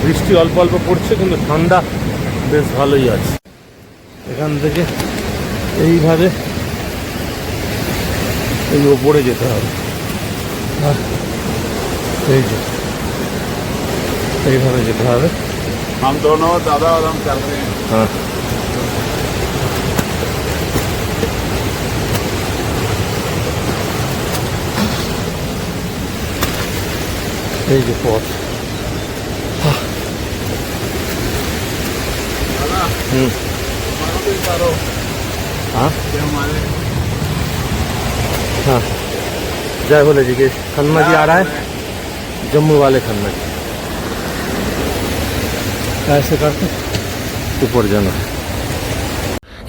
বৃষ্টি অল্প অল্প পড়ছে, কিন্তু ঠান্ডা বেশ ভালোই আছে। এখান থেকে এইভাবে এই ওপরে যেতে হবে, এই যে এইভাবে যেতে হবে। हम दोनों दादा और हम कर रहे हैं। হ্যাঁ, এই যে পথ। হুম, हाँ हाँ, जय बोले जी के खन्ना जी आ रहा है, जम्मू वाले खन्ना जी। ऐसे करते ऊपर जाना।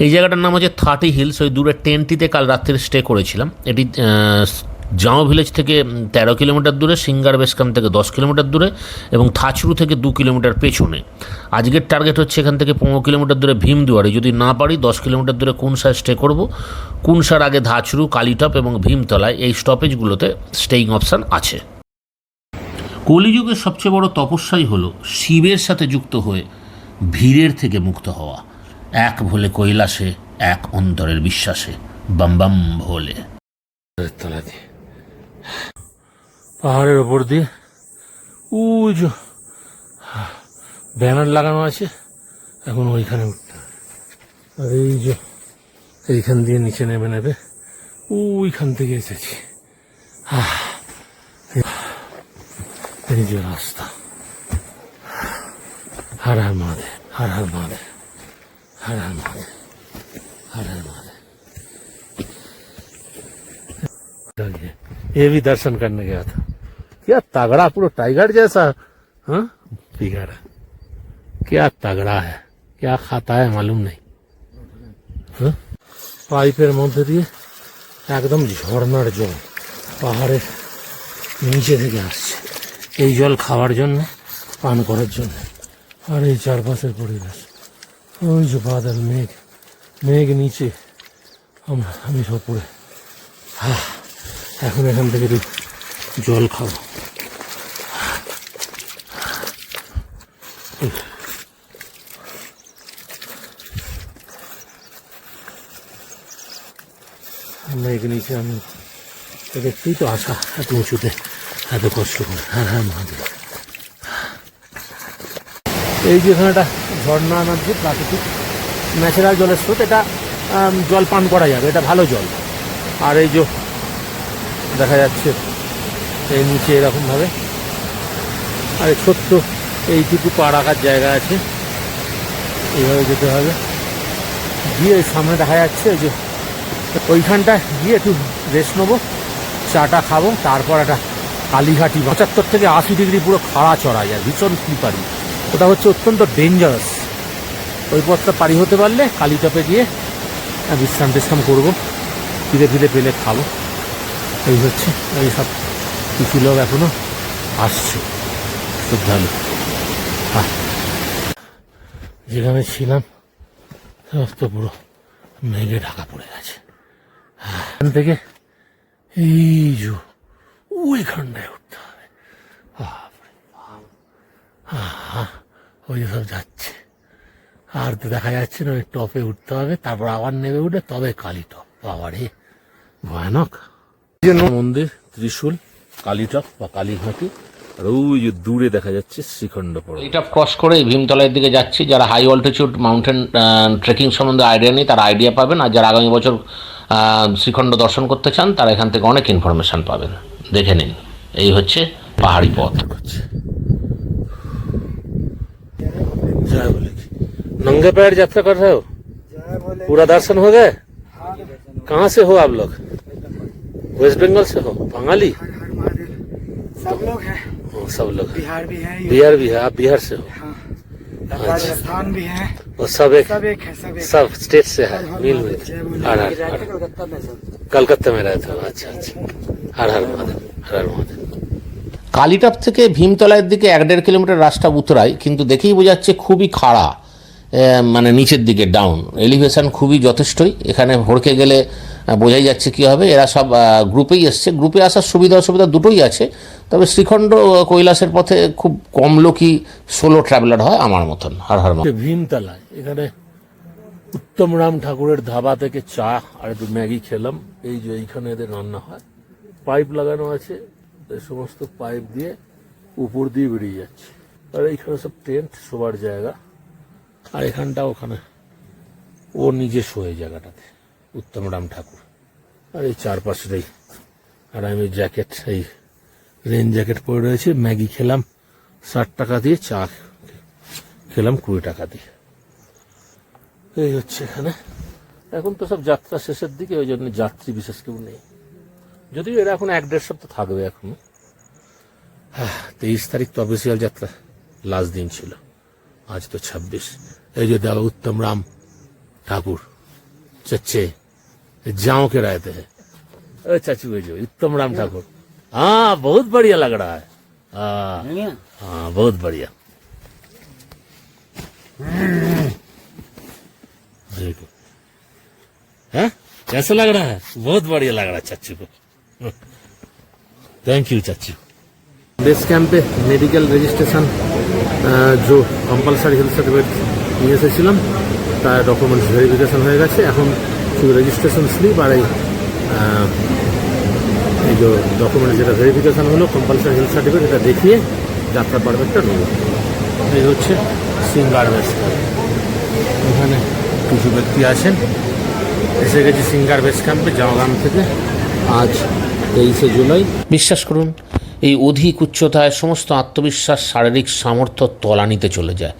এই জায়গাটার নাম হচ্ছে 30 হিলস। ওই দূরে টেন্টিতে কাল রাত্রে স্টে করেছিলাম। এটি জামো ভিলেজ থেকে 13 কিলোমিটার দূরে, সিঙ্গার বেস ক্যাম্প থেকে 10 কিলোমিটার দূরে এবং থাচরু থেকে 2 কিলোমিটার পেছনে। আজকের টার্গেট হচ্ছে এখান থেকে 15 কিলোমিটার দূরে ভীমদুয়ারে, যদি না পারি 10 কিলোমিটার দূরে কুনসায় স্টে করব। কুনসার আগে ধাচরু, কালীটপ এবং ভীমতলায় এই স্টপেজগুলোতে স্টেইং অপশান আছে। কলিযুগের সবচেয়ে বড় তপস্যাই হলো শিবের সাথে যুক্ত হয়ে ভিড়ের থেকে মুক্ত হওয়া। এক ভোলে কৈলাসে, এক অন্তরের বিশ্বাসে, বাম বাম ভোলে। তলা দিয়ে পাহাড়ের ওপর দিয়ে ওই যে ব্যানার লাগানো আছে, এখন ওইখানে উঠতে হবে। আর এই যে এইখান দিয়ে নিচে নেমে নেবে, ওইখান থেকে এসেছি। এই যে রাস্তা। হর হর মহাদেব, হর হর মহাদেব, हर हर महादेव, हर हर महादेव। ये भी दर्शन करने गया था। क्या तगड़ा, पूरा टाइगर जैसा। हाँ, फिगर क्या तगड़ा है, क्या खाता है मालूम नहीं। हाँ? পাইপের মধ্যে দিয়ে একদম ঝর্ণার জল পাহাড়ের নিচে থেকে আসছে। এই জল খাওয়ার জন্য, পান করার জন্য। আর এই চারপাশের পরিবেশ, ওই যে বাদল, মেঘ, মেঘ নিচে, আমি সব পড়ে। এখন এখান থেকে জল খাবো। মেঘ নিচে, আমি দেখতেই তো আসা এত উঁচুতে, এত কষ্ট করে। হ্যাঁ হ্যাঁ মহাদেব। এই যে এখানে একটা ঝর্ণা নদী, প্রাকৃতিক ন্যাচারাল জলের স্রোত, এটা জল পান করা যাবে, এটা ভালো জল। আর এই যে দেখা যাচ্ছে এই নিচে এরকমভাবে, আর ছোট্ট এইটুকু পা রাখার জায়গা আছে, এইভাবে যেতে হবে। গিয়ে সামনে দেখা যাচ্ছে ওই যে ওইখানটায় গিয়ে একটু রেস্ট নেবো, চাটা খাবো, তারপর একটা কালীঘাটি 75 থেকে 80 ডিগ্রি পুরো খাড়া চড়াই, আর ভীষণ স্লিপারি। ওটা হচ্ছে অত্যন্ত ডেঞ্জারাস। ওই পথটা পারি হতে পারলে কালীটপে গিয়ে বিশ্রাম টিশ্রাম করবো, ফিরে ফিরে পেলে খাবো। এই হচ্ছে, এই সব কিছু লোক এখনো আসছে শ্রদ্ধালু। যেখানে ছিলাম সব তো পুরো মেঘে ঢাকা পড়ে গেছে। এখান থেকে এই যে ওইখানটায় উঠতে হবে। ওই সব যাচ্ছে, আর তো দেখা যাচ্ছে না। ওই টপে উঠতে হবে, তারপর আবার নেমে উঠে তবে কালীটপ। বাবারে ভয়ানক। মন্দির, ত্রিশূল, কালীটপ বা কালীঘাটি, আর ওই যে দূরে দেখা যাচ্ছে শ্রীখণ্ড পর্বত। এটা ক্রস করে ভীমতলার দিকে যাচ্ছি। যারা হাই অল্টিটিউড মাউন্টেন ট্রেকিং সম্বন্ধে আইডিয়া নেই, তারা আইডিয়া পাবেন। আর যারা আগামী বছর শ্রীখণ্ড দর্শন করতে চান, তারা এখান থেকে অনেক ইনফরমেশান পাবেন। দেখে নিন, এই হচ্ছে পাহাড়ি পথ। जय बोले। नंगे पैर यात्रा कर रहे हो? पूरा दर्शन हो गए? कहाँ से हो आप लोग? वेस्ट बंगाल से हो? बंगाली? सब लोग हैं। सब लोग। बिहार भी है। बिहार भी है, आप बिहार से हो? हाँ। राजस्थान भी है। और सब एक है, सब स्टेट से है, मिल मिल। हर हर कलकत्ता में रहते हो? अच्छा अच्छा। हर हर महादेव, हर हर महादेव। কালীটপ থেকে ভীমতলার দিকে 1-1.5 কিলোমিটার রাস্তা উতরাই, কিন্তু দেখেই বোঝাচ্ছে খুবই খাড়া। মানে নিচের দিকে ডাউন, এলিভেশন খুবই যথেষ্টই। এখানে হড়কে গেলে বোঝাই যাচ্ছে কী হবে। এরা সব গ্রুপেই এসছে, গ্রুপে আসার সুবিধা অসুবিধা দুটোই আছে। তবে শ্রীখণ্ড কৈলাসের পথে খুব কম লোকই সোলো ট্রাভেলার হয় আমার মতন। হর হর মহাদেব। ভীমতলায় এখানে উত্তম রাম ঠাকুরের ধাবা থেকে চা আর একটু ম্যাগি খেলাম। এই যে এইখানে এদের রান্না হয়, পাইপ লাগানো আছে, এই সমস্ত পাইপ দিয়ে উপর দিয়ে বেরিয়ে যাচ্ছে। আর এইখানে সব টেন্ট, শোবার জায়গা। আর এখানটা ওখানে ও নিজে শোয়ে জায়গাটাতে, উত্তম রাম ঠাকুর। আর এই চারপাশের আর আমি জ্যাকেট, এই রেন জ্যাকেট পরে রয়েছে। ম্যাগি খেলাম 60 টাকা দিয়ে, চা খেলাম 20 টাকা দিয়ে। এই হচ্ছে এখানে। এখন তো সব যাত্রা শেষের দিকে, ওই জন্য যাত্রী বিশেষ কেউ নেই, যদিও এরা এখন 1-1.5 সপ্তাহ থাকবে এখনো। 23 তারিখ তো অফিসিয়াল যাত্রা লাস্ট দিন ছিল, আজ তো 26। এই যে দেখো उत्तम राम ठाकुर चच्चे जाओ के रहते हैं। चाचू जो उत्तम राम ठाकुर, हाँ बहुत बढ़िया लग रहा है। हाँ बहुत बढ़िया। देखो है कैसा लग रहा है, बहुत बढ़िया लग रहा है चाचू को। थैंक यू चाचू। बेस कैंप पे मेडिकल रेजिस्ट्रेशन जो কম্পালসারি হেলথ সার্টিফিকেট নিয়ে এসেছিলাম তার ডকুমেন্টস ভেরিফিকেশন হয়ে গেছে। এখন শুধু রেজিস্ট্রেশন স্লিপ আর এই যে ডকুমেন্টস যেটা ভেরিফিকেশন হলো কম্পালসারি হেলথ সার্টিফিকেট, এটা দেখিয়ে যাত্রা পারমিটটা নেব। এই হচ্ছে সিঙ্গার বেস ক্যাম্প। এখানে কিছু ব্যক্তি আছেন, এসে গেছি সিঙ্গার বেস ক্যাম্পে জামগ্রাম থেকে। আজ 23শে জুলাই। বিশ্বাস করুন, এই অধিক উচ্চতায় সমস্ত আত্মবিশ্বাস, শারীরিক সামর্থ্য তলানিতে চলে যায়।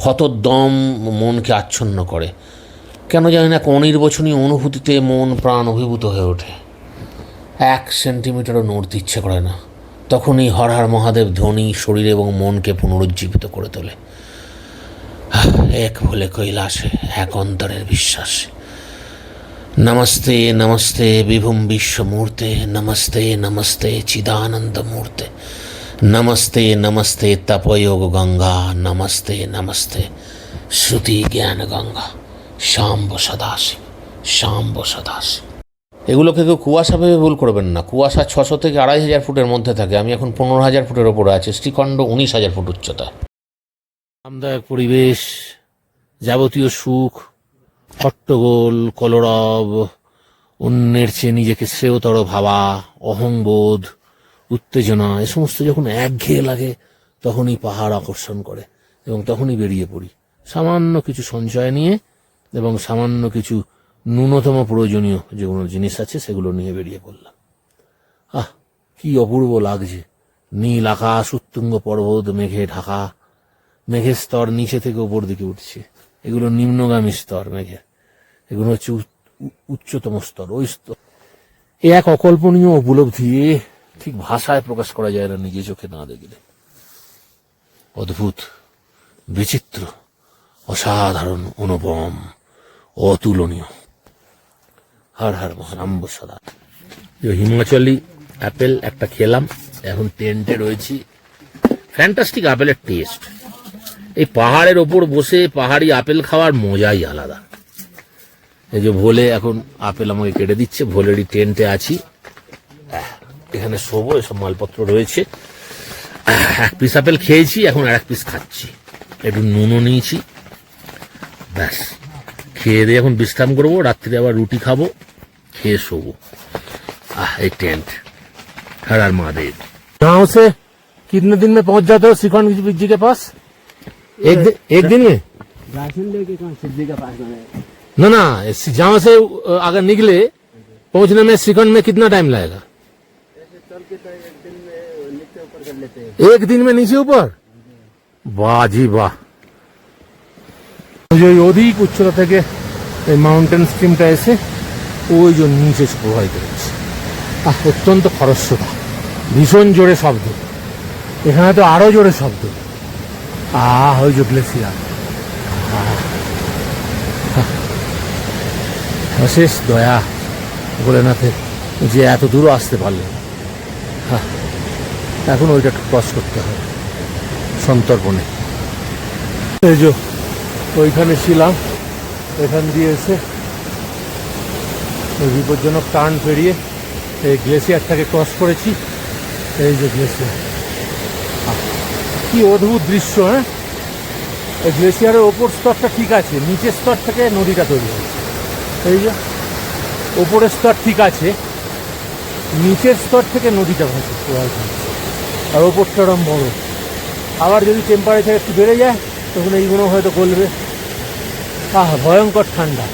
হতদম মনকে আচ্ছন্ন করে। কেন জানি না, অনির্বচনীয় অনুভূতিতে মন প্রাণ অভিভূত হয়ে ওঠে। 1 সেন্টিমিটারও নড়তে ইচ্ছে করে না। তখনই হর হর মহাদেব ধ্বনি শরীর এবং মনকে পুনরুজ্জীবিত করে তোলে। এক ভোলে কৈলাসে, এক অন্তরের বিশ্বাস। नमस्ते नमस्ते विभुम विश्वमूर्ते, नमस्ते नमस्ते चिदानंद मूर्ते, नमस्ते नमस्ते तपयोग गंगा, नमस्ते नमस्ते श्रुति ज्ञान गंगा, शाम्ब सदाशिव, शाम्ब सदाशिव। এগুলোকে কেউ কুয়াশা ভেবে ভুল করবেন না। কুয়াশা 600 থেকে 2500 ফুটের মধ্যে থাকে। আমি এখন 15,000 ফুটের ওপরে আছি। শ্রীখণ্ড 19,000 ফুট উচ্চতা। আরামদায়ক পরিবেশ, যাবতীয় সুখ, হট্টগোল, কলরব, অন্যের চেয়ে নিজেকে শ্রেয়তর ভাবা, অহংবোধ, উত্তেজনা, এ সমস্ত যখন একঘেয়ে লাগে তখনই পাহাড় আকর্ষণ করে এবং তখনই বেরিয়ে পড়ি সামান্য কিছু সঞ্চয় নিয়ে এবং সামান্য কিছু ন্যূনতম প্রয়োজনীয় যেগুলো জিনিস আছে সেগুলো নিয়ে বেরিয়ে পড়লাম। কি অপূর্ব লাগছে। নীল আকাশ, উত্তুঙ্গ পর্বত, মেঘে ঢাকা। মেঘের স্তর নিচে থেকে উপর দিকে উঠছে। এগুলো নিম্নগামী স্তর মেঘের, এগুলো হচ্ছে উচ্চতম স্তর। ওই স্তর এক অকল্পনীয় উপলব্ধি, ঠিক ভাষায় প্রকাশ করা যায় না নিজে চোখে না দেখলে। অদ্ভুত, বিচিত্র, অসাধারণ, অনুপম, অতুলনীয়। হর হর মহারাম্ব সদা। হিমাচলি অ্যাপেল একটা খেলাম, এখন টেন্টে রয়েছি। ফ্যান্টাস্টিক আপেলের টেস্ট। এই পাহাড়ের ওপর বসে পাহাড়ি আপেল খাওয়ার মজাই আলাদা। এই যে ভোলে এখন আপেল আমাকে কেটে দিচ্ছে। ভোলেরই টেন্টে আছি, এখানে শোবো। এসব মালপত্র রয়েছে। 1 পিস আপেল খেয়েছি, এখন আর 1 পিস খাচ্ছি। একটু নুনও নিয়েছি। ব্যাস, খেয়ে দিয়ে এখন বিশ্রাম করবো। রাত্রে আবার রুটি খাবো, খেয়ে শোবো। এই टेंट। हर हर महादेव। गाँव से कितने दिन में पहुंच जाते हो श्रीखंड जी के पास? एक दिन में? राशन लेके कहाँ सिद्धि के पास में? ना ना, जहाँ से अगर निकले पहुंचने में श्रीखंड में कितना टाइम लगेगा? चल के तो एक दिन में नीचे ऊपर कर लेते हैं। एक दिन में नीचे ऊपर? वाह जी वाह। जो অধিক উচ্চতা থেকে এই মাউন্টেন স্ট্রিমটা এসে ওই যে নিচে প্রবাহিত হচ্ছে। অত্যন্ত খরস্রোতা, ভীষণ জোরে শব্দ। এখানে তো আরো জোরে শব্দ। ওই যে গ্লেসিয়ার। অশেষ দয়া ভোলেনাথের যে এত দূর আসতে পারলেন। এখন ওইটা ক্রস করতে হবে সন্তর্পণে। এই যে ওইখানে ছিলাম, এখান দিয়ে এসে ওই বিপজ্জনক টার্ন পেরিয়ে এই গ্লেসিয়ারটাকে ক্রস করেছি। এই যে গ্লেসিয়ার, কি অদ্ভুত দৃশ্য। হ্যাঁ, এই গ্লেসিয়ারের ওপর স্তরটা ঠিক আছে, নিচের স্তর থেকে নদীটা তৈরি হয়েছে। এই যে ওপরের স্তর ঠিক আছে, নিচের স্তর থেকে নদীটা ভাসছে, আর ওপরটা ওরম বড়। আবার যদি টেম্পারেচার একটু বেড়ে যায় তখন এইগুলো হয়তো গলবে। ভয়ঙ্কর ঠান্ডা,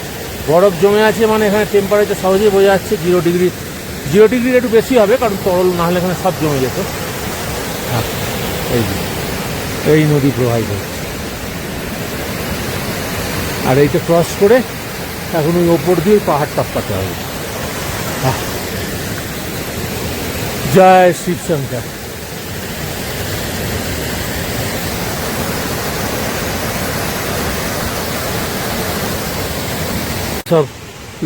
বরফ জমে আছে, মানে এখানে টেম্পারেচার সহজেই বোঝা যাচ্ছে 0 ডিগ্রি। 0 ডিগ্রির একটু বেশি হবে, কারণ তরল না হলে এখানে সব জমে যেত। এই নদী প্রবাহিত হচ্ছে, আর এইটা ক্রস করে এখন ওই ওপর দিয়ে পাহাড় টপকাতে হবে। জয় শিবশঙ্কর। সব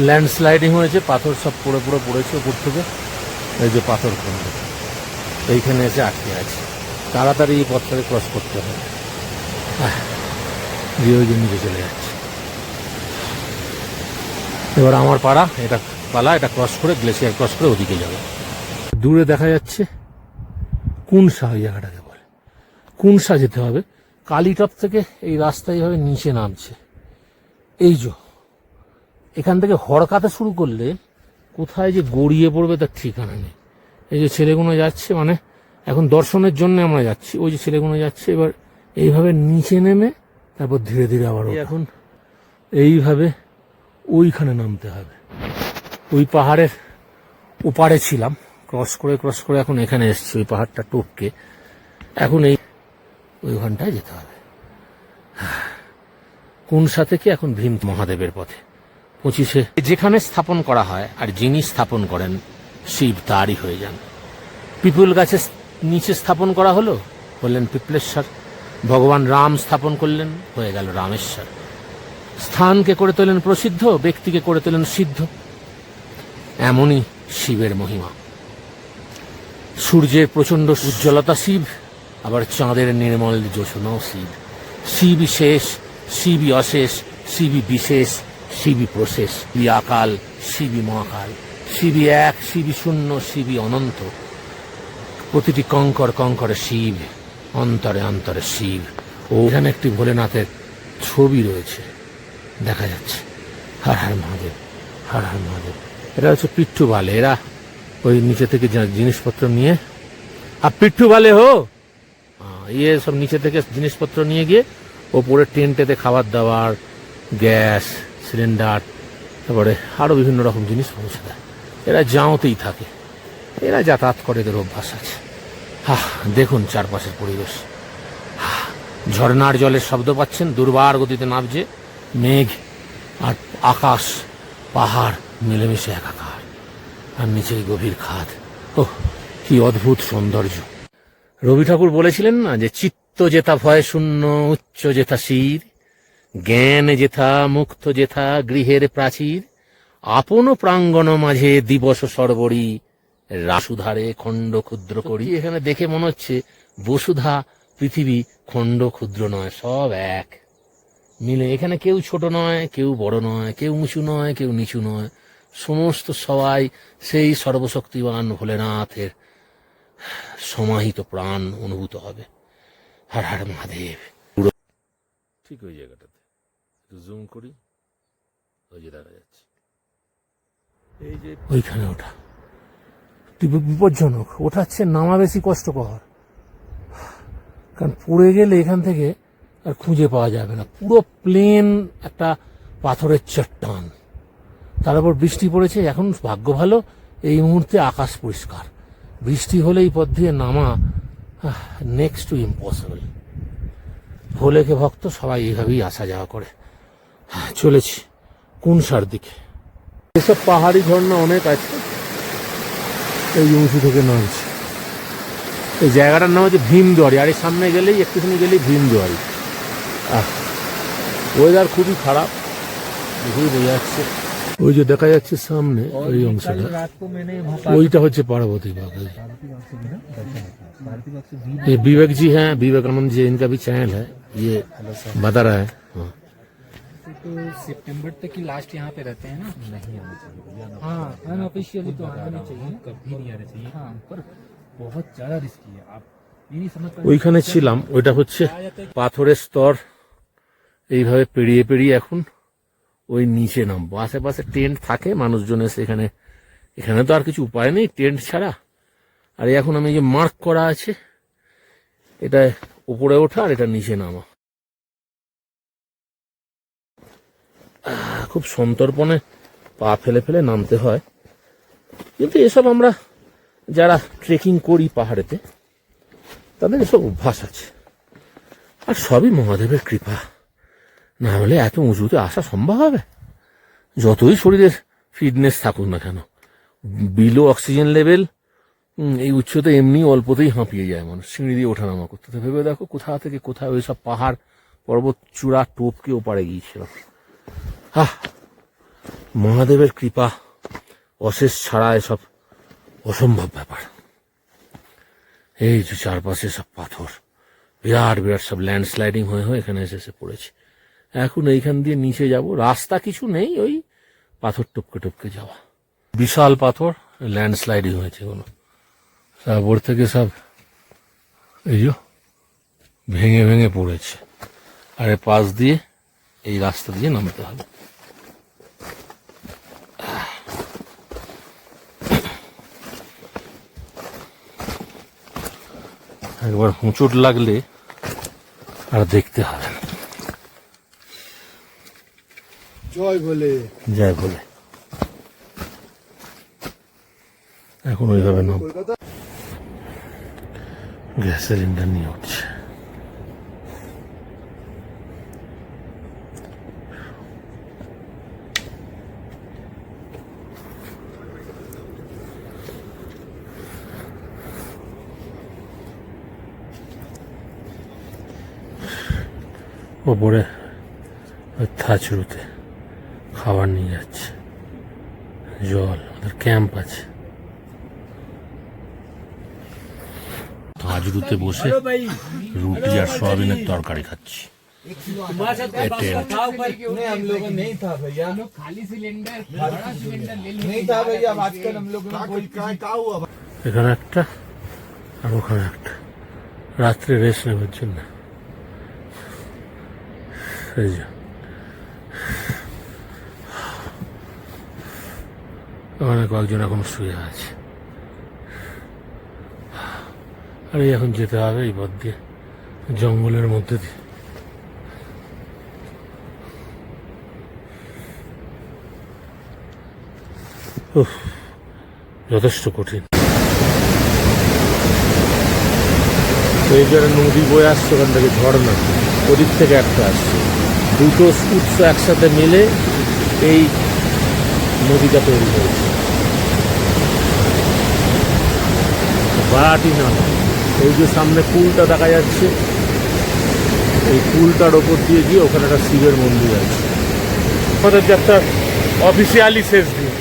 ল্যান্ডস্লাইডিং হয়েছে, পাথর সব পড়ে পড়েছে উপর থেকে। এই যে পাথর খন্ড এইখানে এসে আটকে আছে, তাড়াতাড়ি এই পথটাকে ক্রস করতে হবে। দিয়ে ওই জন্য চলে যাচ্ছে। এবার আমার পাড়া, এটা পালা, এটা ক্রস করে গ্লেসিয়ার ক্রস করে ওদিকে যাবে। দূরে দেখা যাচ্ছে কুনসা, ওই জায়গাটাকে বলে কুনসা। যেতে হবে কালীটপ থেকে, এই রাস্তা এইভাবে নিচে নামছে। এই যে এখান থেকে হড়কাতে শুরু করলে কোথায় যে গড়িয়ে পড়বে তার ঠিকানা নেই। এই যে ছেলেগুলো যাচ্ছে, মানে এখন দর্শনের জন্য আমরা যাচ্ছি, ওই যে ছেলেগুলো যাচ্ছে। এবার এইভাবে নিচে নেমে তারপর ধীরে ধীরে আবার এখন এইভাবে ওইখানে নামতে হবে। ওই পাহাড়ের ওপারে ছিলাম, ক্রস করে এখন এখানে এসছি, ওই পাহাড়টা টপকে এখন ওইখানটায় যেতে হবে। কুনসা থেকে এখন ভীম মহাদেবের পথে 25-এ যেখানে স্থাপন করা হয় আর যিনি স্থাপন করেন শিব তারই হয়ে যান। পিপুল গাছের নিচে স্থাপন করা হলো, হলেন পিপলেশ্বর। ভগবান রাম স্থাপন করলেন, হয়ে গেল রামেশ্বর। স্থানকে করে তোলেন প্রসিদ্ধ, ব্যক্তিকে করে তোলেন সিদ্ধ। এমনই শিবের মহিমা। সূর্যের প্রচন্ড উজ্জ্বলতা শিব, আবার চাঁদের নির্মল জ্যোৎস্নাও শিব। শিবই শেষ, শিবই অশেষ, শিবই বিশেষ, শিবই প্রশেষ। শিবই আকাল, শিবই মহাকাল। শিবই এক, শিবই শূন্য, শিবই অনন্ত। প্রতিটি কঙ্কর কঙ্করে শিব, অন্তরে অন্তরে শিব। ও এখানে একটি ভোলেনাথের ছবি রয়েছে, দেখা যাচ্ছে। হর হর মহাদেব, হর হর মহাদেব। এটা হচ্ছে পিট্টু বালে। এরা ওই নিচে থেকে জিনিসপত্র নিয়ে, আর পিট্টু বালে হো ইয়ে সব নিচে থেকে জিনিসপত্র নিয়ে গিয়ে ওপরে টেন্টেতে খাবার দাবার, গ্যাস সিলিন্ডার, তারপরে আরো বিভিন্ন রকম জিনিস পৌঁছে দেয়। এরা যাওতেই থাকে, এরা যাতায়াত করে, এদের অভ্যাস আছে। দেখুন চারপাশের পরিবেশ। ঝর্ণার জলের শব্দ পাচ্ছেন, দুর্বার গতিতে নামছে। মেঘ আর আকাশ, পাহাড় মিলেমিশে একাকার, আর নিচে গভীর খাদ। ওহ, কি অদ্ভুত সৌন্দর্য। রবি ঠাকুর বলেছিলেন না যে চিত্ত যেথা ভয় শূন্য, উচ্চ যেথা শির, জ্ঞান যেথা মুক্ত যেথা গৃহের প্রাচীর, আপন প্রাঙ্গণ মাঝে দিবস সর্বরী, রাসুধারে খণ্ড ক্ষুদ্র করি। এখানে দেখে মনে হচ্ছে বসুধা পৃথিবী খণ্ড ক্ষুদ্র নয়, সব এক মিলে। এখানে কেউ ছোট নয়, কেউ বড় নয়, কেউ উঁচু নয়, কেউ নিচু নয়, সমস্ত সবাই সেই সর্বশক্তিমান ভোলেনাথের সমাহিত প্রাণ অনুভূত হবে। হর হর মহাদেব। ঠিক ওই জায়গাটাতে একটু জুম করি, ওই যে দেখা যাচ্ছে, এই যে ওইখানে ওটা বিপজ্জনক। ওঠাচ্ছে, নামা বেশি কষ্টকর, কারণ পড়ে গেলে এখান থেকে আর খুঁজে পাওয়া যাবে না। পুরো প্লেন একটা পাথরের চট্টান, তার উপর বৃষ্টি পড়েছে। এখন ভাগ্য ভালো, এই মুহূর্তে আকাশ পরিষ্কার। বৃষ্টি হলে এই পথ দিয়ে নামা নেক্সট টু ইম্পসিবল। ভোলেকে ভক্ত সবাই এইভাবেই আসা যাওয়া করে। চলেছি কুনসার দিকে। এসব পাহাড়ি ঝর্ণা অনেক আছে, এই উঁচু থেকে নামছে। এই জায়গাটার নাম হচ্ছে ভীমদুয়ারি, আর এই সামনে গেলেই একটুখানি গেলেই ভীমদুয়ারি। ওয়েদার খুবই খারাপ, দেখেই বোঝা যাচ্ছে। ওই যে দেখা যাচ্ছে সামনে ওই অংশটা, ওইটা হচ্ছে पार्वती बाग। ये विवेक जी हैं, विवेकानंद जी, इनका भी चैनल है, ये बता रहा है। हाँ, सितंबर तक की लास्ट यहाँ पे रहते हैं ना। नहीं आना चाहिए भैया, ना। हाँ अनऑफिशियली तो आना नहीं हाँ, चाहिए। कभी नहीं आना चाहिए। हाँ। पर बहुत ज्यादा रिस्की है, आप ये नहीं समझ पाएंगे। ওইখানে ছিলাম, ওইটা হচ্ছে পাথরের স্তর, এইভাবে পেরিয়ে পেরিয়ে এখন ওই নিচে নামবো। আশেপাশে টেন্ট থাকে, মানুষজন এসে এখানে, এখানে তো আর কিছু উপায় নেই টেন্ট ছাড়া। আর এখন আমি যে মার্ক করা আছে, এটা উপরে ওঠা আর এটা নিচে নামা। খুব সন্তর্পণে পা ফেলে ফেলে নামতে হয়, কিন্তু এসব আমরা যারা ট্রেকিং করি পাহাড়েতে তাদের এসব অভ্যাস আছে। আর সবই মহাদেবের কৃপা, না হলে এত উঁচুতে আসা সম্ভব হবে? যতই শরীরের ফিটনেস থাকুক না কেন, বিলো অক্সিজেন লেভেল এই উচ্চতে এমনি অল্পতেই হাঁপিয়ে যায় মানুষ সিঁড়ি দিয়ে ওঠানামা করতে। তো ভেবে দেখো কোথা থেকে কোথায় ওই সব পাহাড় পর্বত চূড়া টোপকে ওপারে গিয়েছিল। মহাদেবের কৃপা অশেষ ছাড়া এসব অসম্ভব ব্যাপার। এই যে চারপাশে সব পাথর, বিরাট বিরাট সব ল্যান্ডস্লাইডিং হয়ে হয়ে এখানে এসে পড়েছে। এখন এইখান দিয়ে নিচে যাব, রাস্তা কিছু নেই, ওই পাথর টপকে টপকে যাওয়া। বিশাল পাথর, ল্যান্ডস্লাইডিং হয়েছে কোনো সব, ওর থেকে সব এই যে ভেঙে ভেঙে পড়েছে। আর এর পাশ দিয়ে এই রাস্তা দিয়ে নামতে হবে। একবার হুঁচট লাগলে আর দেখতে হবে না। জয় বলে জয় বলে এখন ওইভাবে নাম। গ্যাস সিলিন্ডার নিয়ে উঠছে। ওপরে ওই থাচড়ুতে খাবার নিয়ে যাচ্ছে, জল, ওদের ক্যাম্প আছে। থাচড়ুতে বসে রুটি আর সয়াবিনের তরকারি খাচ্ছি। हम लोग नहीं था भैया, खाली सिलेंडर बड़ा सिलेंडर ले नहीं था भैया। आजकल हम लोग क्या हुआ? এখানে একটা আর ওখানে একটা, রাত্রে রেস্ট নেবার জন্য। এই যে ওখানে কয়েকজন এখন শুয়ে আছে। আর এই এখন যেতে হবে এই পথ দিয়ে, জঙ্গলের মধ্যে দিয়ে। যথেষ্ট কঠিন। এই যে নদী বয়ে আসছে ওখান থেকে, ঝর্ণা ওদিক থেকে একটা আসছে, দুটো উৎস একসাথে মিলে এই নদীটা তৈরি হয়েছে। বারাটি নালা, ওই যে সামনে পুলটা দেখা যাচ্ছে, এই পুলটার ওপর দিয়ে গিয়ে ওখানে একটা শিবের মন্দির আছে। আমাদের যে একটা অফিসিয়ালি শেষ দিন,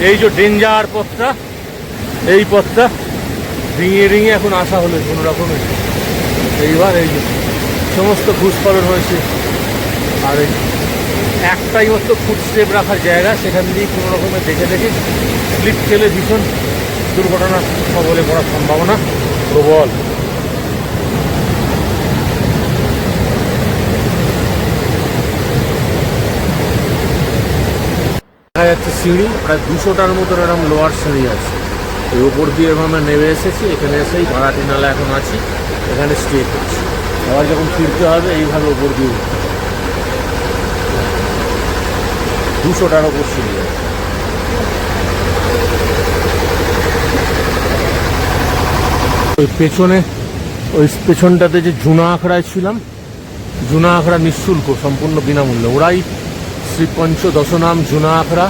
এই যে ডেঞ্জার পথটা, এই পথটা রিঙিয়ে রিঙিয়ে এখন আসা হলো কোনো রকমের। এইবার এই যে সমস্ত ভূস্খলন হয়েছে, আর এই একটাই মাত্র ফুটস্টেপ রাখার জায়গা, সেখান দিয়ে কোনো রকমের দেখে দেখে স্লিপ খেলে ভীষণ দুর্ঘটনার কবলে পড়ার সম্ভাবনা প্রবল। দেখা যাচ্ছে সিঁড়ি, প্রায় 200টার মতন এরকম লোয়ার সিঁড়ি আছে। এই ওপর দিয়ে আমরা নেমে এসেছি, এখানে এসেই বারাটি নালা এখন আছি, এখানে স্টে করছি। আবার যখন ফিরতে হবে এইভাবে ওপর দিয়ে উঠতে হবে। 200টার ওপর সিঁড়ি আছে। ওই পেছনে, ওই পেছনটাতে যে জুনা আখড়ায় ছিলাম, জুনা আখড়া নিঃশুল্ক, সম্পূর্ণ বিনামূল্যে। ওরাই শ্রী পঞ্চদশনাম জুনা আখড়া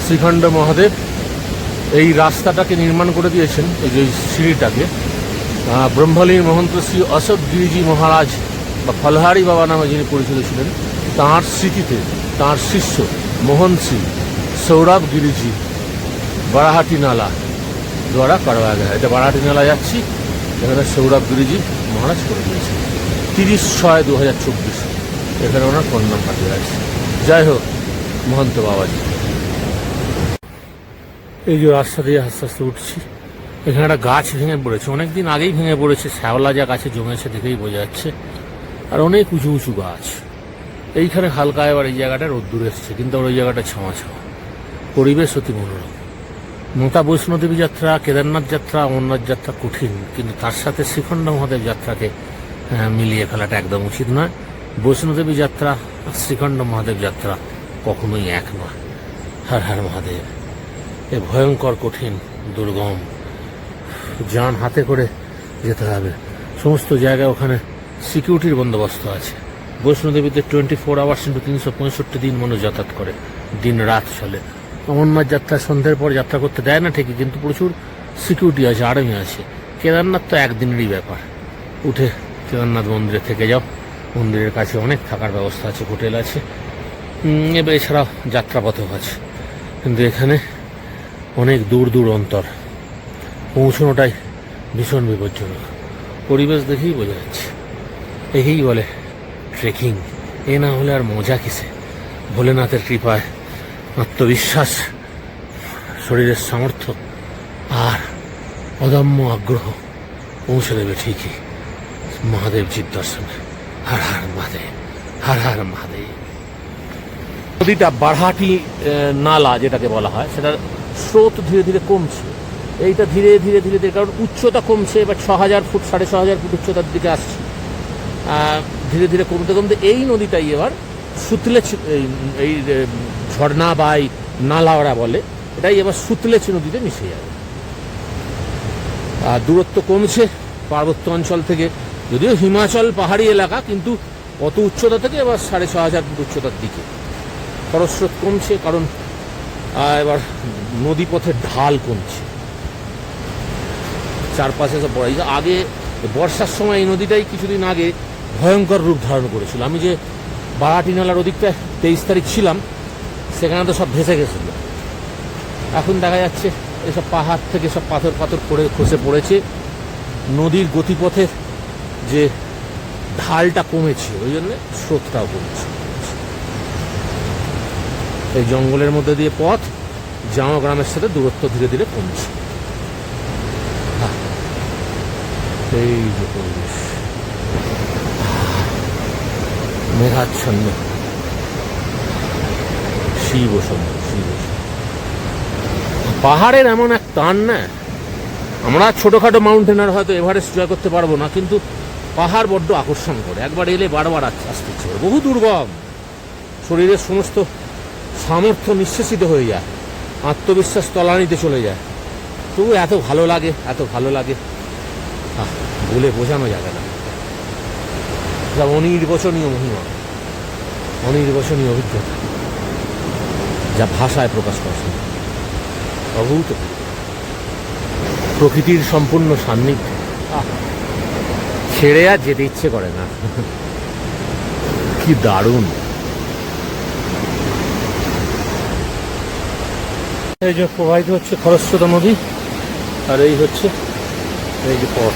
শ্রীখণ্ড মহাদেব এই রাস্তাটাকে নির্মাণ করে দিয়েছেন, এই যে সিঁড়িটাকে। ব্রহ্মলীন মহন্ত শ্রী অশোক গিরিজি মহারাজ বা ফলহারি বাবা নামে যিনি পরিচিত ছিলেন, তাঁর স্মৃতিতে তাঁর শিষ্য মোহন শ্রী সৌরভ গিরিজি বারাহাটি নালা দ্বারা করওয়া গেছে। এটা বারাহাটি নালা যাচ্ছি, এখানে সৌরভ গিরিজি মহারাজ করে দিয়েছেন 30/6/2024। এখানে ওনার ফোন নাম্বার দেওয়া আছে। যাই হোক, মহন্ত বাবাজি। এই যে রাস্তা দিয়ে আস্তে আস্তে উঠছি, এখানে একটা গাছ ভেঙে পড়েছে, অনেকদিন আগেই ভেঙে পড়েছে, শ্যাওলা যা গাছে জমেছে দেখেই বোঝা যাচ্ছে, আর অনেক উঁচু উঁচু গাছ। এইখানে হালকা এবার এই জায়গাটা রোদ্দুর এসছে, কিন্তু ওই জায়গাটা ছাওয়া ছাওয়া, পরিবেশ অতি মনোরম। মোটা বৈষ্ণোদেবী যাত্রা, কেদারনাথ যাত্রা, অমরনাথ যাত্রা কঠিন, কিন্তু তার সাথে শ্রীখণ্ড মহাদেব যাত্রাকে মিলিয়ে ফেলাটা একদম উচিত নয়। বৈষ্ণোদেবী যাত্রা আর শ্রীখণ্ড মহাদেব যাত্রা কখনোই এক নয়। হর হর মহাদেব। এ ভয়ঙ্কর কঠিন, দুর্গম, যান হাতে করে যেতে হবে। সমস্ত জায়গায় ওখানে সিকিউরিটির বন্দোবস্ত আছে। বৈষ্ণোদেবীতে 24 আওয়ার্স ইন্টু 365 দিন মানুষ যাতায়াত করে, দিন রাত চলে। অমরনাথ যাত্রা সন্ধ্যের পর যাত্রা করতে দেয় না ঠিকই, কিন্তু প্রচুর সিকিউরিটি আছে, আর্মি আছে। কেদারনাথ তো একদিনেরই ব্যাপার, উঠে কেদারনাথ মন্দিরে থেকে যাও, মন্দিরের কাছে অনেক থাকার ব্যবস্থা আছে, হোটেল আছে, এবার এছাড়াও যাত্রাপথও আছে। কিন্তু এখানে অনেক দূর দূর অন্তর, পৌঁছানোটাই ভীষণ বিপজ্জনক। পরিবেশ দেখেই বোঝা যাচ্ছে। একেই বলে ট্রেকিং। এ না হলে আর মজা কিসে? ভোলেনাথের কৃপায় আত্মবিশ্বাস, শরীরের সামর্থ্য আর অদম্য আগ্রহ পৌঁছে দেবে ঠিকই মহাদেবজির দর্শনে। হর হর মহাদেব, হর হর মহাদেব। নদীটা বারহাটি নালা যেটাকে বলা হয়, সেটার স্রোত ধীরে ধীরে কমছে। এইটা ধীরে ধীরে ধীরে ধীরে, কারণ উচ্চতা কমছে, এবার 6000 ফুট 6500 ফুট উচ্চতার দিকে আসছে। ধীরে ধীরে কমতে কমতে এই নদীটাই এবার সুতলেজ, এই ঝর্ণা বা এই নালা ওরা বলে, এটাই এবার সুতলেজ নদীতে মিশে যাবে। আর দূরত্ব কমছে পার্বত্য অঞ্চল থেকে, যদিও হিমাচল পাহাড়ি এলাকা, কিন্তু অত উচ্চতা থেকে এবার 6500 ফুট উচ্চতার দিকে। খরস্রোত কমছে, কারণ এবার নদীপথের ঢাল কমছে, চারপাশে সব বড়। আগে বর্ষার সময় এই নদীটাই কিছুদিন আগে ভয়ঙ্কর রূপ ধারণ করেছিল। আমি যে বারাটি নালার ওদিকটায় 23 তারিখ ছিলাম, সেখানে তো সব ভেসে গেছিল। এখন দেখা যাচ্ছে এসব পাহাড় থেকে সব পাথর পাথর পড়ে খসে পড়েছে। নদীর গতিপথের যে ঢালটা কমেছে, ওই জন্য স্রোতটাও কমেছে। এই জঙ্গলের মধ্যে দিয়ে পথ, জামা গ্রামের সাথে দূরত্ব ধীরে ধীরে কমছে। এই যে পরিবেশ, মেঘাচ্ছন্ন, শিব সুন্দর, শিব। পাহাড়ের এমন এক টান না, আমরা ছোটখাটো মাউন্টেনার হয়তো এভারেস্ট জয় করতে পারবো না, কিন্তু পাহাড় বড্ড আকর্ষণ করে। একবার এলে বারবার আসতে ইচ্ছে করে। বহু দুর্গম, শরীরের সমস্ত সামর্থ্য নিঃশেষিত হয়ে যায়, আত্মবিশ্বাস তলানিতে চলে যায়, তবু এত ভালো লাগে, এত ভালো লাগে, বলে বোঝানো যাবে না। যা অনির্বচনীয় মহিমা, অনির্বচনীয় অভিজ্ঞতা, যা ভাষায় প্রকাশ করছে। অভূত প্রকৃতির সম্পূর্ণ সান্নিধ্য, ছেড়ে আর যেতে ইচ্ছে করে না। কি দারুণ। এই যে প্রবাহিত হচ্ছে খরস্রোতা নদী, আর এই হচ্ছে এই যে পথ,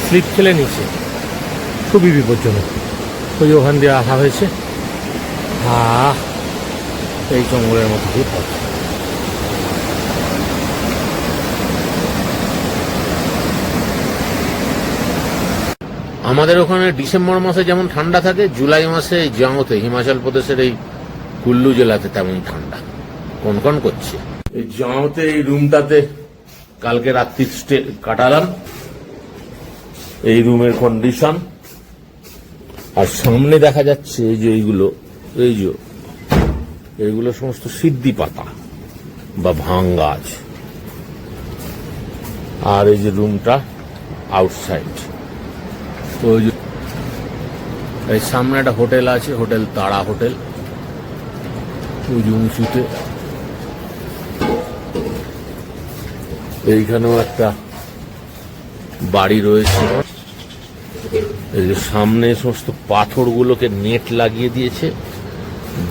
স্লিপ খেলে নিচে, খুবই বিপজ্জনক। ওই যে ওখান দিয়ে আসা হয়েছে, এই জঙ্গলের মধ্যে দিয়ে পথ। আমাদের ওখানে ডিসেম্বর মাসে যেমন ঠান্ডা থাকে, জুলাই মাসে এই জাঁওতে, হিমাচল প্রদেশের এই কুল্লু জেলাতে তেমন ঠান্ডা, কনকন করছে। এই জাঁওতে এই রুমটাতে কালকে রাত্রি স্টে কাটালাম। এই রুমের কন্ডিশন, আর সামনে দেখা যাচ্ছে এই যে এইগুলো, এই যে এইগুলো সমস্ত সিদ্ধি পাতা বা ভাঙ গাছ। আর এই যে রুমটা আউটসাইড, ওই যে এই সামনে একটা হোটেল আছে, হোটেল তারা হোটেল, ওই যে উঁচুতে। এইখানেও একটা বাড়ি রয়েছে। এই যে সামনে সমস্ত পাথরগুলোকে নেট লাগিয়ে দিয়েছে,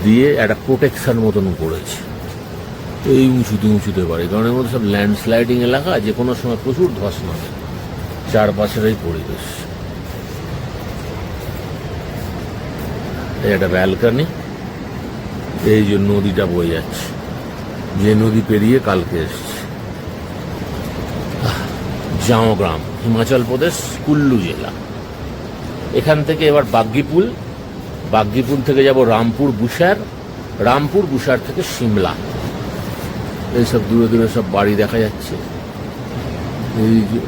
দিয়ে একটা প্রোটেকশন মতন করেছে। এই উঁচুতে উঁচুতে বাড়ি, কারণ এর মধ্যে সব ল্যান্ডস্লাইডিং এলাকা, যে কোনো সময় প্রচুর ধস নামে। চারপাশের এই পরিবেশ, এই একটা ব্যালকনি, এই যে নদীটা বয়ে যাচ্ছে, যে নদী পেরিয়ে কালকে এসছে। জামগ্রাম, হিমাচল প্রদেশ, কুল্লু জেলা। এখান থেকে এবার বাগ্গিপুল, বাগ্গিপুল থেকে যাব রামপুর বুসার, রামপুর বুসার থেকে সিমলা। এইসব দূরে দূরে সব বাড়ি দেখা যাচ্ছে, এই যে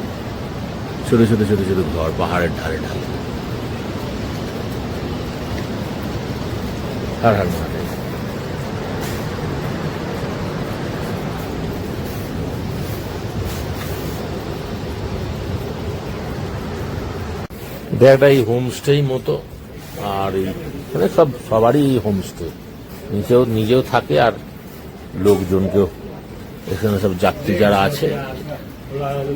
ছোট ছোট ছোট ছোট ঘর পাহাড়ের ধারে ঢালে। হর হর মহাদেব। একটা এই হোমস্টেই মতো, আর এখানে সবারই হোমস্টে, নিজেও থাকে আর লোকজনকেও, এখানে সব যাত্রী যারা আছে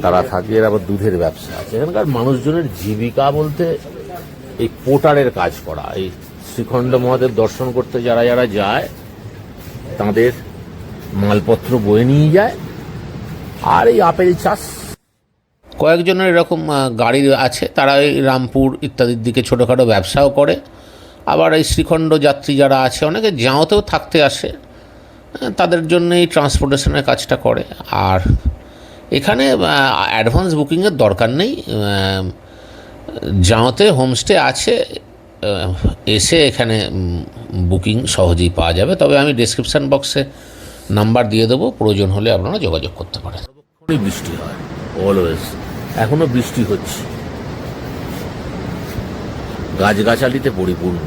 তারা থাকে। এর আবার দুধের ব্যবসা আছে। এখানকার মানুষজনের জীবিকা বলতে এই পোটারের কাজ করা। এই শ্রীখণ্ড মহাদেব দর্শন করতে যারা যারা যায় তাদের মালপত্র বয়ে নিয়ে যায়, আর এই আপেল চাষ। কয়েকজনের এরকম গাড়ি আছে, তারা এই রামপুর ইত্যাদির দিকে ছোটোখাটো ব্যবসাও করে। আবার এই শ্রীখণ্ড যাত্রী যারা আছে, অনেকে জাঁওতেও থাকতে আসে, তাদের জন্য এই ট্রান্সপোর্টেশনের কাজটা করে। আর এখানে অ্যাডভান্স বুকিংয়ের দরকার নেই। জাঁওতে হোমস্টে আছে, এসে এখানে বুকিং সহজেই পাওয়া যাবে। তবে আমি ডেসক্রিপশান বক্সে নাম্বার দিয়ে দেবো, প্রয়োজন হলে আপনারা যোগাযোগ করতে পারেন। বৃষ্টি হয় অলওয়েজ, এখনো বৃষ্টি হচ্ছে, গাছগাছালিতে পরিপূর্ণ।